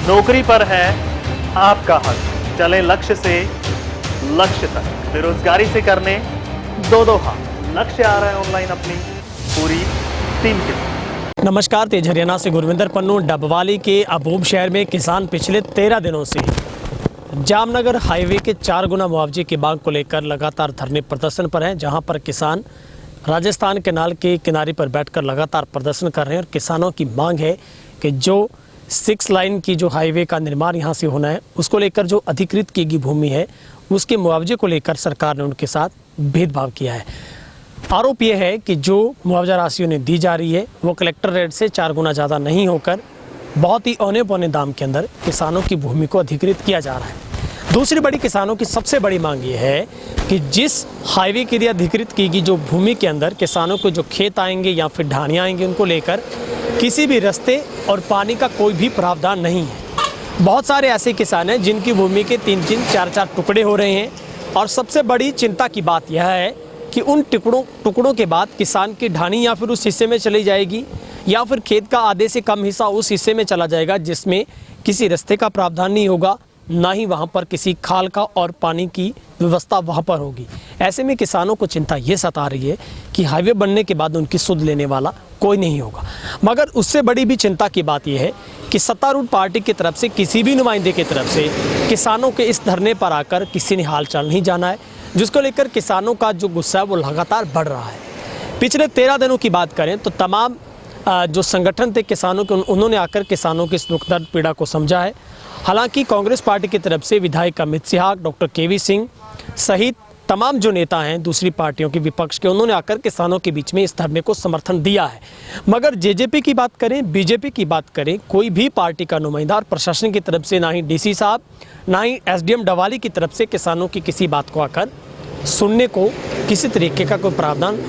नौकरी पर है आपका हक, चले लक्ष्य से लक्ष्य तक, बेरोजगारी से करने दो हाथ, लक्ष्य आ रहा है ऑनलाइन अपनी पूरी टीम के साथ। नमस्कार, तेज हरियाणा से गुरविंदर पन्नू। डबवाली के अबूब शहर में किसान पिछले 13 दिनों से जामनगर हाईवे के 4 गुना मुआवजे की मांग को लेकर लगातार धरने प्रदर्शन पर हैं, जहां पर किसान राजस्थान कैनाल के किनारे पर बैठकर लगातार प्रदर्शन कर रहे हैं। और किसानों की मांग है कि जो 6 लाइन की जो हाईवे का निर्माण यहां से होना है, उसको लेकर जो अधिकृत की गई भूमि है उसके मुआवजे को लेकर सरकार ने उनके साथ भेदभाव किया है। आरोप यह है कि जो मुआवजा राशि उन्हें दी जा रही है वो कलेक्टर रेट से 4 गुना ज़्यादा नहीं होकर बहुत ही औने पौने दाम के अंदर किसानों की भूमि को अधिकृत किया जा रहा है। दूसरी बड़ी किसानों की सबसे बड़ी मांग ये है कि जिस हाईवे के लिए अधिकृत की गई जो भूमि के अंदर किसानों को जो खेत आएंगे या फिर ढानियाँ आएंगी, उनको लेकर किसी भी रास्ते और पानी का कोई भी प्रावधान नहीं है। बहुत सारे ऐसे किसान हैं जिनकी भूमि के 3-3, 4-4 टुकड़े हो रहे हैं। और सबसे बड़ी चिंता की बात यह है कि उन टुकड़ों के बाद किसान की ढानी या फिर उस हिस्से में चली जाएगी या फिर खेत का आधे से कम हिस्सा उस हिस्से में चला जाएगा जिसमें किसी रास्ते का प्रावधान नहीं होगा, ना ही वहाँ पर किसी खाल का और पानी की व्यवस्था वहाँ पर होगी। ऐसे में किसानों को चिंता ये सता रही है कि हाईवे बनने के बाद उनकी सुध लेने वाला कोई नहीं होगा। मगर उससे बड़ी भी चिंता की बात यह है कि सत्तारूढ़ पार्टी की तरफ से, किसी भी नुमाइंदे की तरफ से किसानों के इस धरने पर आकर किसी ने हाल चाल नहीं जाना है, जिसको लेकर किसानों का जो गुस्सा है वो लगातार बढ़ रहा है। पिछले 13 दिनों की बात करें तो तमाम जो संगठन थे किसानों के, उन्होंने आकर किसानों की इस दुख दर्द पीड़ा को समझा है। हालांकि कांग्रेस पार्टी की तरफ से विधायक अमित सिहाग, डॉक्टर केवी सिंह सहित तमाम जो नेता हैं दूसरी पार्टियों के विपक्ष के, उन्होंने आकर किसानों के बीच में इस धरने को समर्थन दिया है। मगर जेजेपी की बात करें, बीजेपी की बात करें, कोई भी पार्टी का नुमाइंदा और प्रशासन की तरफ से, ना ही डीसी साहब ना ही एसडीएम डवाली की तरफ से किसानों की किसी बात को आकर सुनने को, किसी तरीके का कोई प्रावधान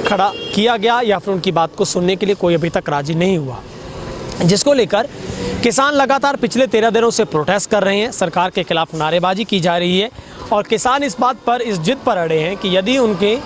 खड़ा किया गया या फिर उनकी बात को सुनने के लिए कोई अभी तक राजी नहीं हुआ, जिसको लेकर किसान लगातार पिछले 13 दिनों से प्रोटेस्ट कर रहे हैं। सरकार के खिलाफ नारेबाजी की जा रही है और किसान इस बात पर, इस जिद पर अड़े हैं कि यदि उनके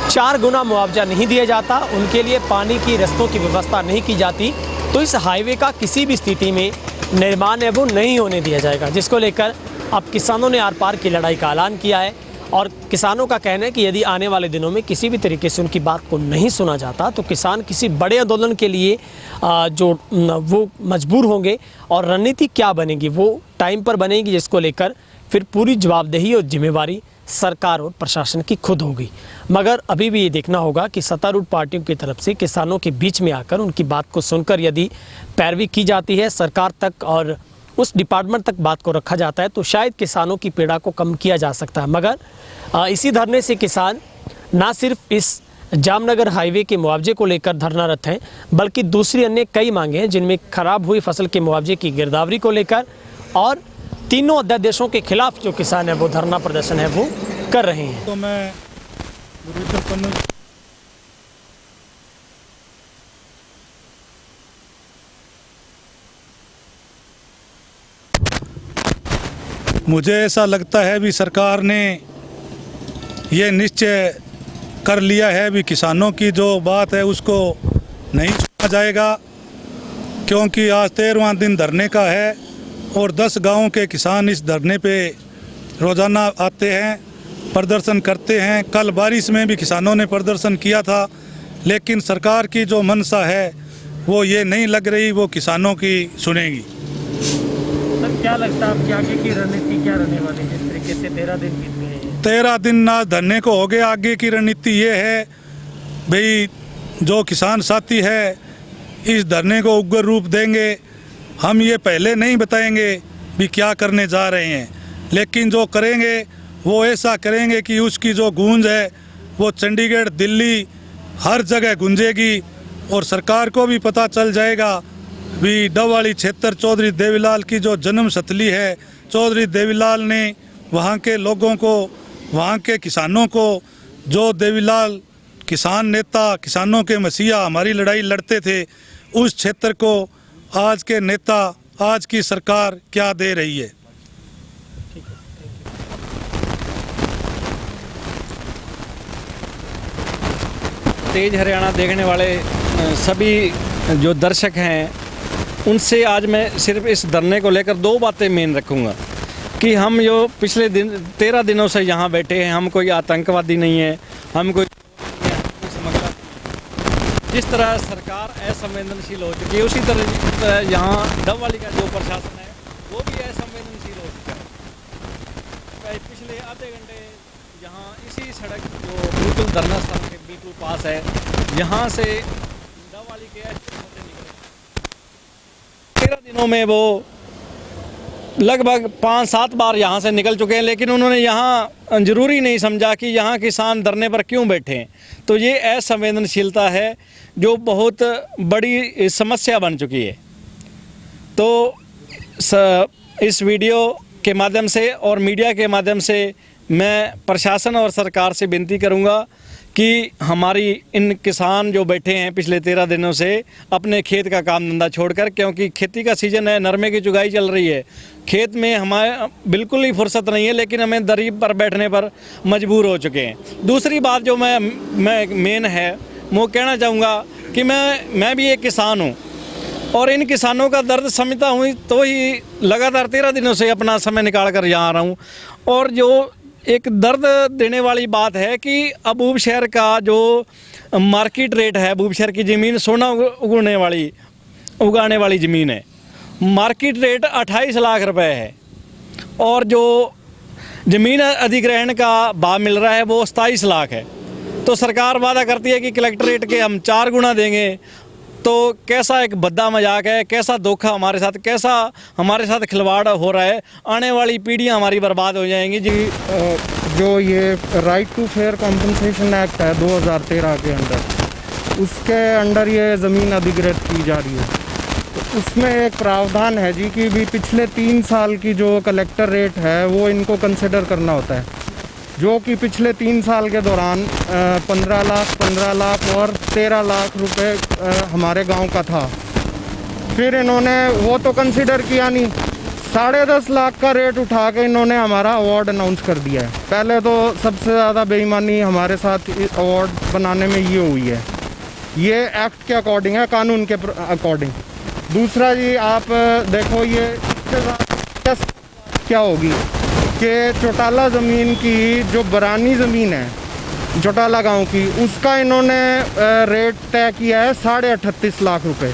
4 गुना मुआवजा नहीं दिया जाता, उनके लिए पानी की रस्तों की व्यवस्था नहीं की जाती, तो इस हाईवे का किसी भी स्थिति में निर्माण है वो नहीं होने दिया जाएगा। जिसको लेकर अब किसानों ने आर पार की लड़ाई का ऐलान किया है। और किसानों का कहना है कि यदि आने वाले दिनों में किसी भी तरीके से उनकी बात को नहीं सुना जाता तो किसान किसी बड़े आंदोलन के लिए वो मजबूर होंगे। और रणनीति क्या बनेगी वो टाइम पर बनेगी, जिसको लेकर फिर पूरी जवाबदेही और जिम्मेवारी सरकार और प्रशासन की खुद होगी। मगर अभी भी ये देखना होगा कि सत्तारूढ़ पार्टियों की तरफ से किसानों के बीच में आकर उनकी बात को सुनकर यदि पैरवी की जाती है सरकार तक और उस डिपार्टमेंट तक बात को रखा जाता है तो शायद किसानों की पीड़ा को कम किया जा सकता है। मगर इसी धरने से किसान ना सिर्फ इस जामनगर हाईवे के मुआवजे को लेकर धरनारत हैं, बल्कि दूसरी अन्य कई मांगे हैं जिनमें खराब हुई फसल के मुआवजे की गिरदावरी को लेकर और तीनों अध्यादेशों के खिलाफ जो किसान है वो धरना प्रदर्शन है वो कर रहे हैं। तो मैं गुरविंदर पन्नू मुझे ऐसा लगता है भी सरकार ने ये निश्चय कर लिया है भी किसानों की जो बात है उसको नहीं सुना जाएगा, क्योंकि आज 13वां दिन धरने का है और 10 गांवों के किसान इस धरने पे रोज़ाना आते हैं, प्रदर्शन करते हैं। कल बारिश में भी किसानों ने प्रदर्शन किया था, लेकिन सरकार की जो मंशा है वो ये नहीं लग रही वो किसानों की सुनेगी। सर, क्या लगता है आपकी आगे की रणनीति क्या रहने वाली है? जिस तरीके से 13 दिन बीत गए हैं, 13 दिन ना धरने को हो गए, आगे की रणनीति ये है भाई जो किसान साथी है इस धरने को उग्र रूप देंगे। हम ये पहले नहीं बताएंगे भी क्या करने जा रहे हैं, लेकिन जो करेंगे वो ऐसा करेंगे कि उसकी जो गूंज है वो चंडीगढ़, दिल्ली हर जगह गूंजेगी और सरकार को भी पता चल जाएगा भी डबवाली क्षेत्र चौधरी देवीलाल की जो जन्म स्थली है। चौधरी देवीलाल ने वहाँ के लोगों को, वहाँ के किसानों को, जो देवीलाल किसान नेता, किसानों के मसीहा हमारी लड़ाई लड़ते थे, उस क्षेत्र को आज के नेता, आज की सरकार क्या दे रही है। तेज हरियाणा देखने वाले सभी जो दर्शक हैं उनसे आज मैं सिर्फ इस धरने को लेकर दो बातें मेन रखूँगा कि हम जो पिछले 13 दिनों से यहाँ बैठे हैं, हम कोई आतंकवादी नहीं है, हम कोई स्मगलर। जिस तरह सरकार असंवेदनशील हो चुकी है, उसी तरह यहाँ डबवाली का जो प्रशासन है वो भी असंवेदनशील हो चुका है। पिछले आधे घंटे यहाँ इसी सड़क जो बिल्कुल धरना स्थल के बिल्कुल पास है, यहाँ से डबवाली के निकले 13 दिनों में वो लगभग 5-7 बार यहाँ से निकल चुके हैं, लेकिन उन्होंने यहाँ ज़रूरी नहीं समझा कि यहाँ किसान धरने पर क्यों बैठे हैं। तो ये असंवेदनशीलता है जो बहुत बड़ी समस्या बन चुकी है। तो इस वीडियो के माध्यम से और मीडिया के माध्यम से मैं प्रशासन और सरकार से विनती करूँगा कि हमारी इन किसान जो बैठे हैं पिछले 13 दिनों से अपने खेत का काम धंधा छोड़कर, क्योंकि खेती का सीज़न है, नरमे की चुगाई चल रही है, खेत में हमारे बिल्कुल ही फुर्सत नहीं है, लेकिन हमें दरी पर बैठने पर मजबूर हो चुके हैं। दूसरी बात जो मैं मेन है वो कहना चाहूँगा कि मैं भी एक किसान हूँ और इन किसानों का दर्द समझता हूँ, तो ही लगातार 13 दिनों से अपना समय निकाल कर यहाँ आ रहा हूँ। और जो एक दर्द देने वाली बात है कि अबूब शहर का जो मार्केट रेट है, अबूब शहर की ज़मीन सोना उगाने वाली ज़मीन है, मार्केट रेट 28 लाख रुपए है और जो ज़मीन अधिग्रहण का भाव मिल रहा है वो 27 लाख है। तो सरकार वादा करती है कि कलेक्ट्रेट के हम 4 गुना देंगे। तो कैसा एक भद्दा मजाक है, कैसा धोखा हमारे साथ, कैसा हमारे साथ खिलवाड़ हो रहा है। आने वाली पीढ़ियां हमारी बर्बाद हो जाएंगी जी। जो ये right to fair compensation act है 2013 के अंदर, उसके अंडर ये ज़मीन अधिग्रहित की जा रही है। तो उसमें एक प्रावधान है जी कि भी पिछले 3 साल की जो कलेक्टर रेट है वो इनको कंसिडर करना होता है, जो कि पिछले 3 साल के दौरान 15 लाख और 13 लाख रुपए हमारे गांव का था। फिर इन्होंने वो तो कंसिडर किया नहीं, 10.5 लाख का रेट उठा के इन्होंने हमारा अवार्ड अनाउंस कर दिया है। पहले तो सबसे ज़्यादा बेईमानी हमारे साथ अवार्ड बनाने में ये हुई है, ये एक्ट के अकॉर्डिंग है, कानून के अकॉर्डिंग। दूसरा जी आप देखो ये क्या होगी कि चौटाला ज़मीन की जो बरानी ज़मीन है चौटाला गांव की, उसका इन्होंने रेट तय किया है 38.5 लाख रुपए,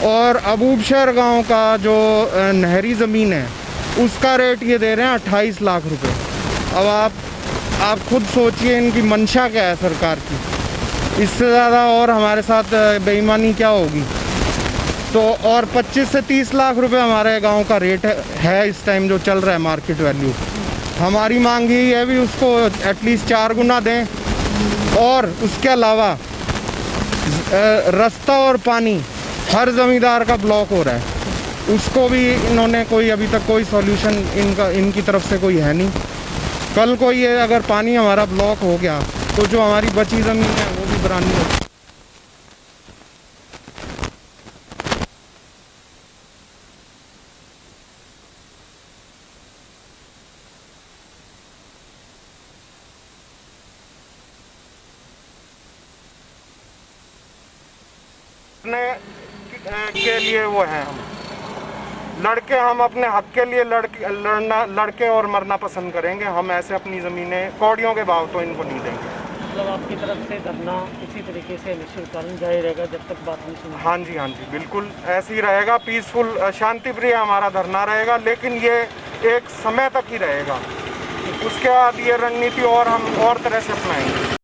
और अबूब शहर गांव का जो नहरी ज़मीन है उसका रेट ये दे रहे हैं 28 लाख रुपए। अब आप खुद सोचिए इनकी मंशा क्या है सरकार की, इससे ज़्यादा और हमारे साथ बेईमानी क्या होगी। तो और 25 से 30 लाख रुपए हमारे गांव का रेट है इस टाइम जो चल रहा है मार्केट वैल्यू। हमारी मांग यही है भी उसको एटलीस्ट 4 गुना दें, और उसके अलावा रास्ता और पानी हर ज़मींदार का ब्लॉक हो रहा है, उसको भी इन्होंने कोई अभी तक कोई सॉल्यूशन इनकी तरफ से कोई है नहीं। कल को ये अगर पानी हमारा ब्लॉक हो गया तो जो हमारी बची ज़मीन है वो भी बरानी हो। के लिए वो हैं हम लड़के, हम अपने हक के लिए लड़के और मरना पसंद करेंगे। हम ऐसे अपनी ज़मीनें कौड़ियों के भाव तो इनको नहीं देंगे। मतलब आपकी तरफ से धरना इसी तरीके से निश्चित जारी रहेगा जब तक बात नहीं सुनी? हाँ जी बिल्कुल ऐसे ही रहेगा, पीसफुल शांति प्रिय हमारा धरना रहेगा, लेकिन ये एक समय तक ही रहेगा। उसके बाद ये रणनीति और हम और तरह से अपनाएंगे।